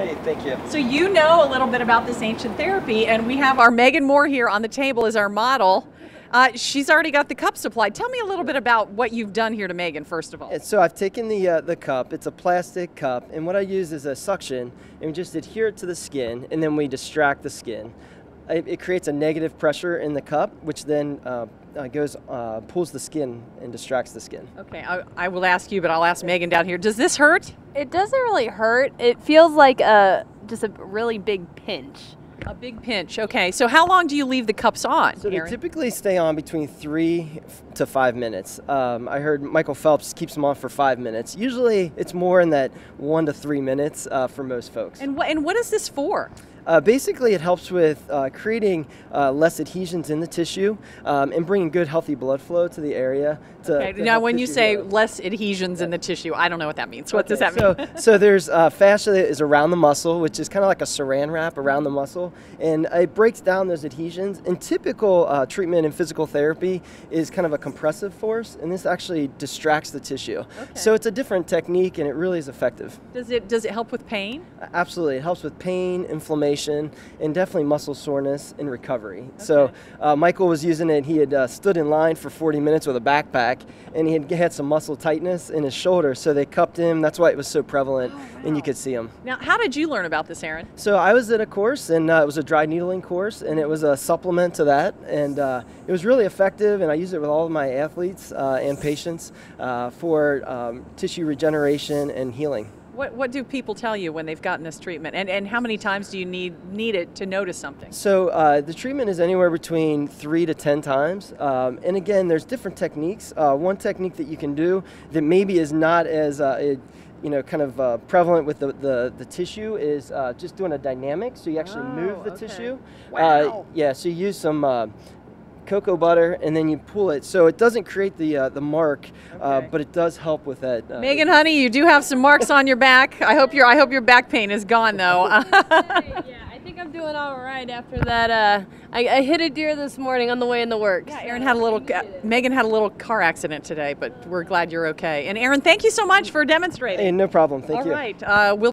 Hey, thank you. So you know a little bit about this ancient therapy, and we have our Megan Moore here on the table as our model. She's already got the cup supplied. Tell me a little bit about what you've done here to Megan, first of all. So I've taken the cup. It's a plastic cup, and what I use is a suction, and we just adhere it to the skin, and then we distract the skin. It creates a negative pressure in the cup, which then pulls the skin and distracts the skin. Okay, I will ask you, but I'll ask Megan down here. Does this hurt? It doesn't really hurt. It feels like just a really big pinch. A big pinch. Okay, so how long do you leave the cups on? So they Aaron? typically stay on between 3 to 5 minutes. I heard Michael Phelps keeps them on for 5 minutes. Usually it's more in that 1 to 3 minutes for most folks. And what is this for? Basically, it helps with creating less adhesions in the tissue and bringing good, healthy blood flow to the area. Okay. Now, when you say less adhesions in the tissue, I don't know what that means. What does that mean? So there's fascia that is around the muscle, which is kind of like a saran wrap around the muscle, and it breaks down those adhesions. And typical treatment in physical therapy is kind of a compressive force, and this actually distracts the tissue. Okay. So it's a different technique, and it really is effective. Does it help with pain? Absolutely. It helps with pain, inflammation, and definitely muscle soreness and recovery. Okay. So Michael was using it. He had stood in line for 40 minutes with a backpack, and he had some muscle tightness in his shoulder, so they cupped him. That's why it was so prevalent, and you could see him. Now, how did you learn about this, Aaron? So I was at a course, and it was a dry needling course, and it was a supplement to that, and it was really effective, and I use it with all of my athletes and patients for tissue regeneration and healing. What do people tell you when they've gotten this treatment, and how many times do you need it to notice something? So the treatment is anywhere between 3 to 10 times, and again, there's different techniques. One technique that you can do that maybe is not as prevalent with the tissue is just doing a dynamic. So you actually move the tissue. Wow. Yeah. So you use some cocoa butter, and then you pull it, so it doesn't create the mark, but it does help with that. Megan, honey, you do have some marks on your back. I hope your back pain is gone, though. Yeah, I think I'm doing all right after that. I hit a deer this morning on the way into work. Yeah, Aaron had a little. Megan had a little car accident today, but we're glad you're okay. And Aaron, thank you so much for demonstrating. Hey, no problem. Thank you. All right, we'll.